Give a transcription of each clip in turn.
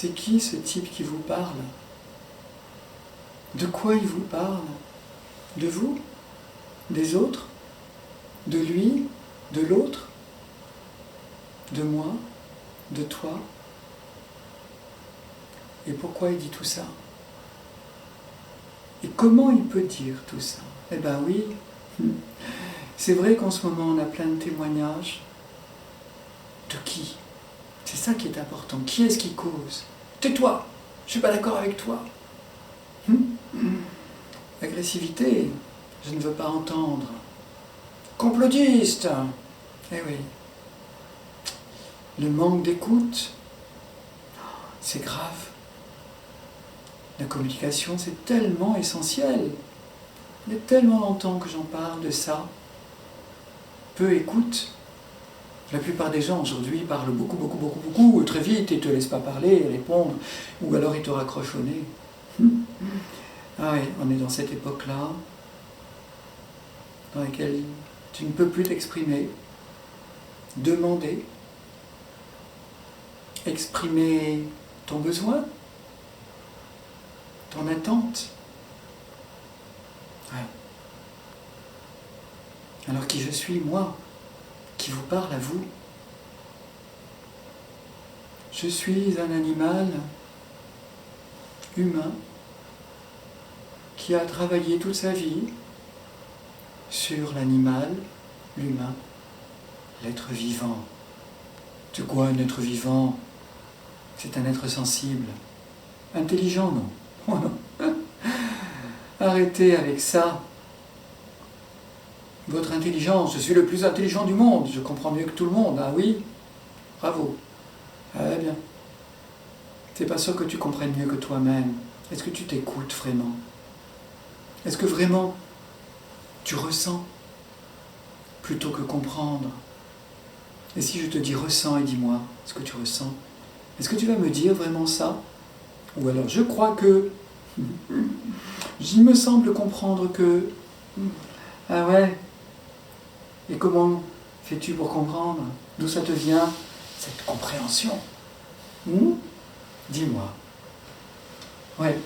C'est qui ce type qui vous parle? De quoi il vous parle? De vous? Des autres? De lui? De l'autre? De moi? De toi? Et pourquoi il dit tout ça? Et comment il peut dire tout ça? Eh bien oui, c'est vrai qu'en ce moment on a plein de témoignages. De qui? C'est ça qui est important. Qui est-ce qui cause? Tais-toi! Je ne suis pas d'accord avec toi. Agressivité, je ne veux pas entendre. Complotiste! Eh oui. Le manque d'écoute, c'est grave. La communication, c'est tellement essentiel. Il y a tellement longtemps que j'en parle de ça. Peu écoute. La plupart des gens aujourd'hui parlent beaucoup, très vite et ne te laissent pas parler, répondre, ou alors ils te raccrochent au nez. Ah oui, on est dans cette époque-là, dans laquelle tu ne peux plus t'exprimer, demander, exprimer ton besoin, ton attente. Ouais. Alors qui je suis, moi, qui vous parle à vous? Je suis un animal humain qui a travaillé toute sa vie sur l'animal, l'humain, l'être vivant. C'est quoi un être vivant? C'est un être sensible. Intelligent, non? Oh non. Arrêtez avec ça. Votre intelligence, je suis le plus intelligent du monde, je comprends mieux que tout le monde. Ah oui? Bravo. Ah bien. C'est pas sûr que tu comprennes mieux que toi-même. Est-ce que tu t'écoutes vraiment? Est-ce que vraiment tu ressens plutôt que comprendre? Et si je te dis ressens et dis-moi ce que tu ressens, est-ce que tu vas me dire vraiment ça? Ou alors je crois que, il me semble comprendre que, ah ouais, et comment fais-tu pour comprendre? D'où ça te vient, cette compréhension? Dis-moi. Ouais,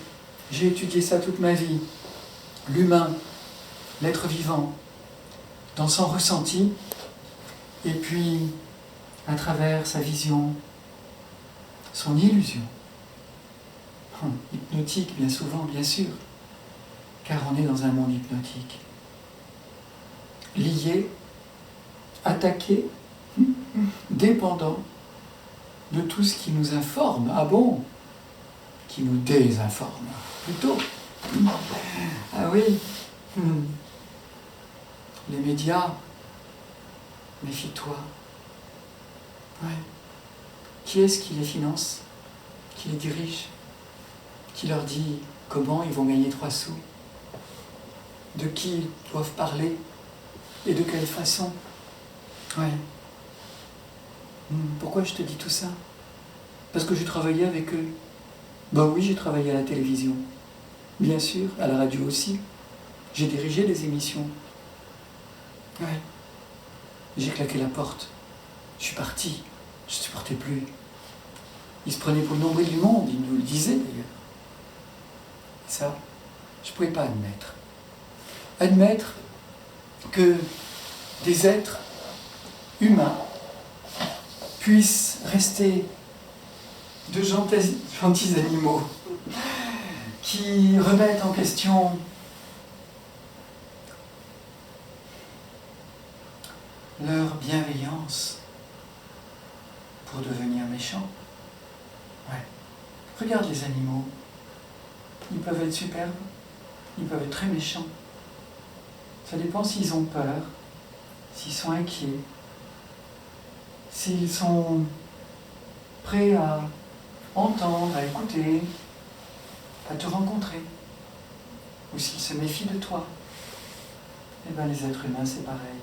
j'ai étudié ça toute ma vie. L'humain, l'être vivant, dans son ressenti, et puis à travers sa vision, son illusion. Hypnotique, bien souvent, bien sûr, car on est dans un monde hypnotique. Lié, attaqué, dépendant de tout ce qui nous informe. Ah bon? Qui nous désinforme, plutôt. Ah oui. Les médias, méfie-toi. Ouais. Qui est-ce qui les finance? Qui les dirige? Qui leur dit comment ils vont gagner 3 sous? De qui ils doivent parler? Et de quelle façon? Ouais. Pourquoi je te dis tout ça? Parce que j'ai travaillé avec eux. Ben oui, j'ai travaillé à la télévision. Bien sûr, à la radio aussi. J'ai dirigé des émissions. Ouais. J'ai claqué la porte. Je suis parti. Je ne supportais plus. Ils se prenaient pour le nombril du monde, ils nous le disaient d'ailleurs. Ça, je ne pouvais pas admettre. Admettre que des êtres humains puissent rester de gentils animaux qui remettent en question leur bienveillance pour devenir méchants. Ouais. Regarde les animaux. Ils peuvent être superbes, ils peuvent être très méchants. Ça dépend s'ils ont peur, s'ils sont inquiets, s'ils sont prêts à entendre, à écouter, à te rencontrer, ou s'ils se méfient de toi. Eh bien, les êtres humains, c'est pareil.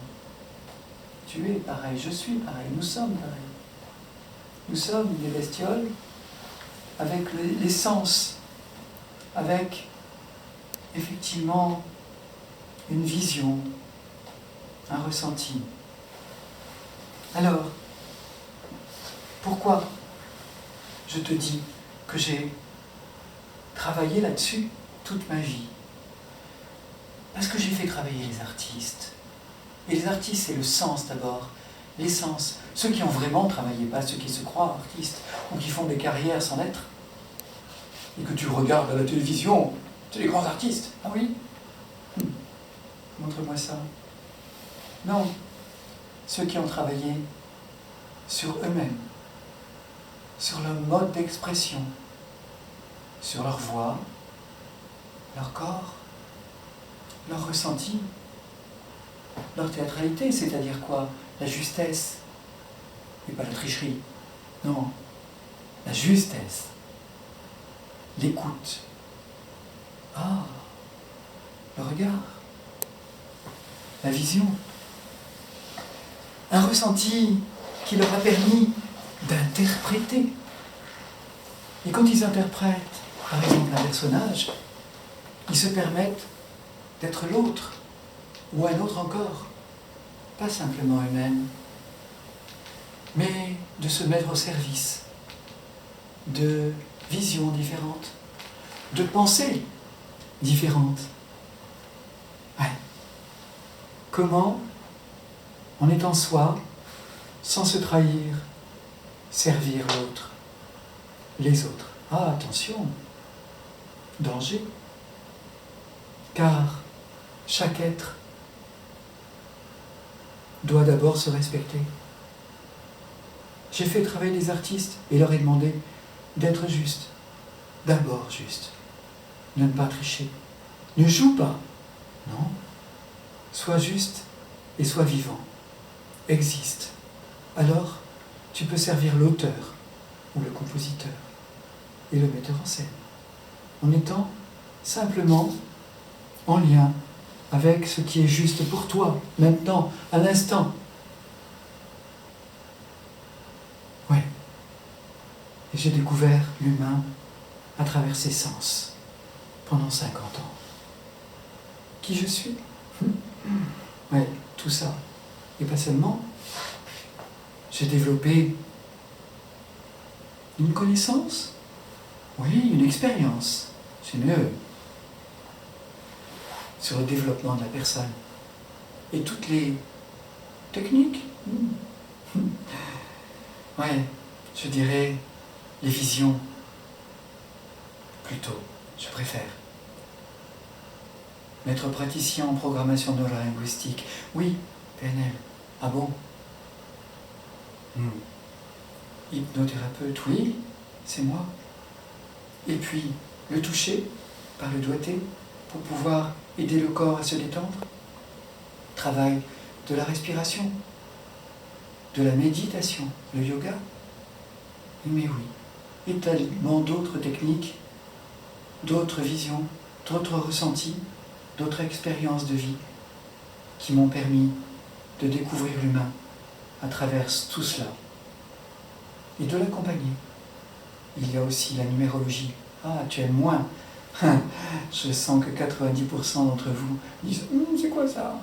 Tu es pareil, je suis pareil, nous sommes pareils. Nous sommes des bestioles avec les sens, avec effectivement une vision, un ressenti. Alors, pourquoi je te dis que j'ai travaillé là-dessus toute ma vie. Parce que j'ai fait travailler les artistes. Et les artistes, c'est le sens d'abord, l'essence. Ceux qui ont vraiment travaillé, pas ceux qui se croient artistes, ou qui font des carrières sans l'être. Et que tu regardes à la télévision, c'est les grands artistes. Ah oui? Montre-moi ça. Non. Ceux qui ont travaillé sur eux-mêmes, sur leur mode d'expression, sur leur voix, leur corps, leur ressenti, leur théâtralité, c'est-à-dire quoi? La justesse, et pas la tricherie. Non, la justesse, l'écoute. Ah, le regard, la vision. Un ressenti qui leur a permis d'interpréter. Et quand ils interprètent, par exemple, un personnage, ils se permettent d'être l'autre, ou un autre encore, pas simplement eux-mêmes, mais de se mettre au service de visions différentes, de pensées différentes. Ouais. Comment, en étant soi, sans se trahir, servir l'autre, les autres. Ah, attention, danger, car chaque être doit d'abord se respecter. J'ai fait travailler des artistes et leur ai demandé d'être juste, d'abord juste, de ne pas tricher, ne joue pas, non, sois juste et sois vivant, existe. Alors, tu peux servir l'auteur ou le compositeur et le metteur en scène, en étant simplement en lien avec ce qui est juste pour toi, maintenant, à l'instant. Ouais. Et j'ai découvert l'humain à travers ses sens pendant 50 ans. Qui je suis? Ouais, tout ça. Et pas seulement. J'ai développé une connaissance, oui, une expérience, c'est mieux, sur le développement de la personne. Et toutes les techniques, ouais, je dirais les visions, plutôt, je préfère. Maître praticien en programmation neurolinguistique, oui, PNL, ah bon? Hypnothérapeute, oui, c'est moi. Et puis, le toucher par le doigté pour pouvoir aider le corps à se détendre. Travail de la respiration, de la méditation, le yoga. Mais oui, et tellement d'autres techniques, d'autres visions, d'autres ressentis, d'autres expériences de vie qui m'ont permis de découvrir l'humain à travers tout cela et de l'accompagner. Il y a aussi la numérologie. Ah, tu aimes moins. Je sens que 90% d'entre vous disent « c'est quoi ça ?»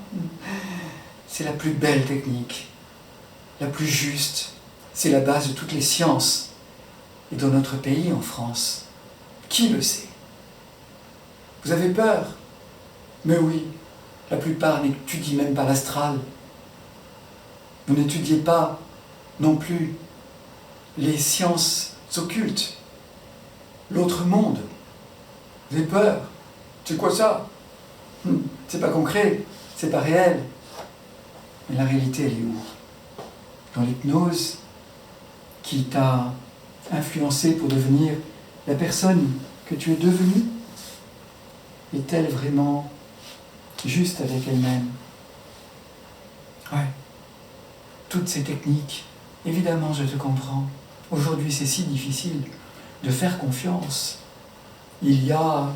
C'est la plus belle technique, la plus juste. C'est la base de toutes les sciences. Et dans notre pays, en France, qui le sait? Vous avez peur? Mais oui, la plupart n'étudient même pas l'astral. Vous n'étudiez pas non plus les sciences occultes, l'autre monde. Vous avez peur? C'est quoi ça? C'est pas concret, c'est pas réel. Mais la réalité, elle est où? Dans l'hypnose qui t'a influencé pour devenir la personne que tu es devenue? Est-elle vraiment juste avec elle-même? Ouais. Toutes ces techniques, évidemment, je te comprends. Aujourd'hui, c'est si difficile de faire confiance. Il y a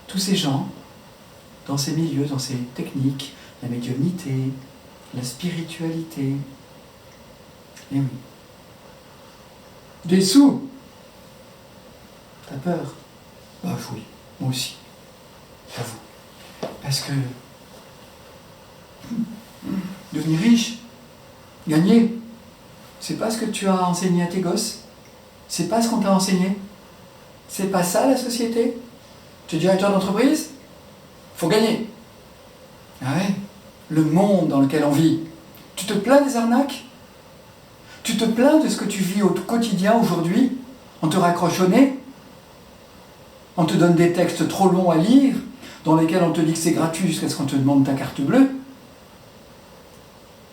tous ces gens, dans ces milieux, dans ces techniques, la médiumnité, la spiritualité. Et oui. Des sous! T'as peur? Bah oui, moi aussi. J'avoue. Parce que devenir riche, gagner, c'est pas ce que tu as enseigné à tes gosses, c'est pas ce qu'on t'a enseigné. C'est pas ça la société? Tu es directeur d'entreprise? Faut gagner. Ah ouais, le monde dans lequel on vit. Tu te plains des arnaques? Tu te plains de ce que tu vis au quotidien aujourd'hui? On te raccroche au nez? On te donne des textes trop longs à lire, dans lesquels on te dit que c'est gratuit jusqu'à ce qu'on te demande ta carte bleue?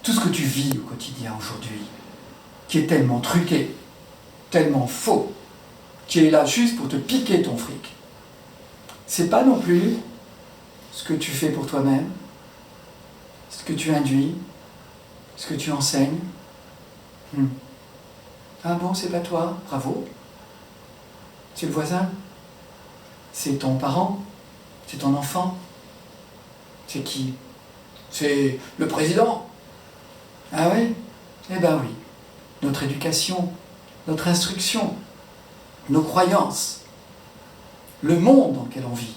Tout ce que tu vis au quotidien aujourd'hui, qui est tellement truqué, tellement faux, qui est là juste pour te piquer ton fric, c'est pas non plus ce que tu fais pour toi-même, ce que tu induis, ce que tu enseignes. Ah bon, c'est pas toi? Bravo. C'est le voisin? C'est ton parent? C'est ton enfant? C'est qui? C'est le président? Ah ouais? Eh ben oui. Notre éducation, notre instruction, nos croyances, le monde dans lequel on vit,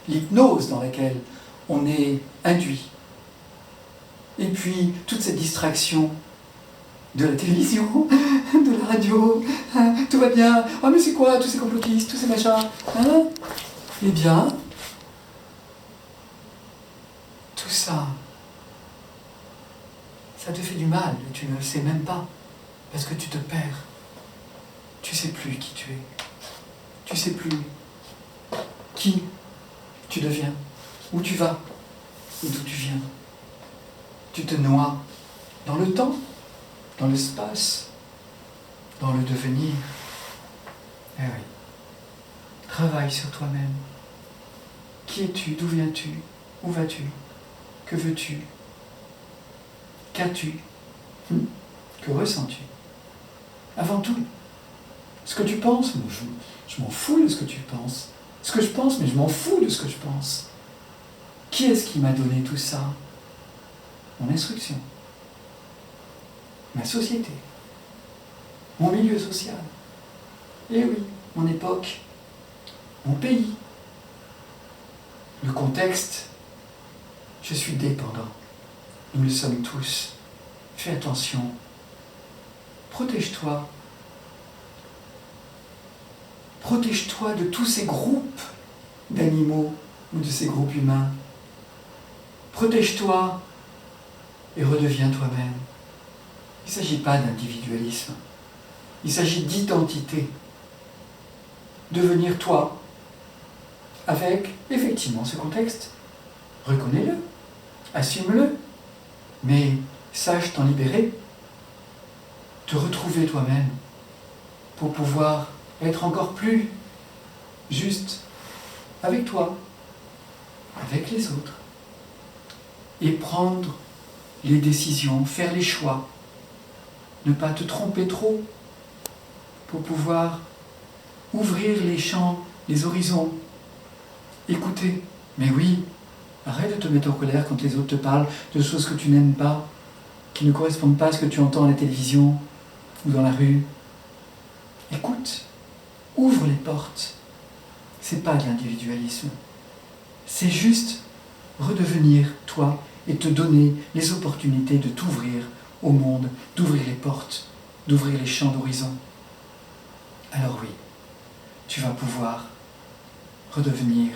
l'hypnose dans laquelle on est induit, et puis toute cette distraction de la télévision, de la radio, hein, tout va bien, ah mais c'est quoi tous ces complotistes, tous ces machins, hein? Eh bien, tout ça, ça te fait du mal, et tu ne le sais même pas, parce que tu te perds. Tu sais plus qui tu es. Tu sais plus qui tu deviens, où tu vas, et d'où tu viens. Tu te noies dans le temps, dans l'espace, dans le devenir. Eh oui. Travaille sur toi-même. Qui es-tu? D'où viens-tu? Où vas-tu? Que veux-tu? Qu'as-tu? Que ressens-tu? Avant tout, ce que tu penses, moi, je m'en fous de ce que tu penses. Ce que je pense, mais je m'en fous de ce que je pense. Qui est-ce qui m'a donné tout ça? Mon instruction, ma société, mon milieu social, et oui, mon époque, mon pays, le contexte. Je suis dépendant. Nous le sommes tous. Fais attention. Protège-toi. Protège-toi de tous ces groupes d'animaux ou de ces groupes humains. Protège-toi et redeviens toi-même. Il ne s'agit pas d'individualisme. Il s'agit d'identité. Devenir toi, avec effectivement ce contexte. Reconnais-le, assume-le, mais sache t'en libérer, te retrouver toi-même pour pouvoir être encore plus juste avec toi, avec les autres, et prendre les décisions, faire les choix, ne pas te tromper trop pour pouvoir ouvrir les champs, les horizons, écouter. Mais oui, arrête de te mettre en colère quand les autres te parlent de choses que tu n'aimes pas, qui ne correspondent pas à ce que tu entends à la télévision ou dans la rue. Écoute, ouvre les portes. C'est pas de l'individualisme. C'est juste redevenir toi et te donner les opportunités de t'ouvrir au monde, d'ouvrir les portes, d'ouvrir les champs d'horizon. Alors oui, tu vas pouvoir redevenir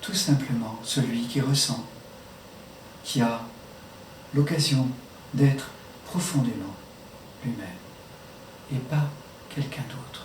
tout simplement celui qui ressent, qui a l'occasion d'être profondément lui-même et pas quelqu'un d'autre.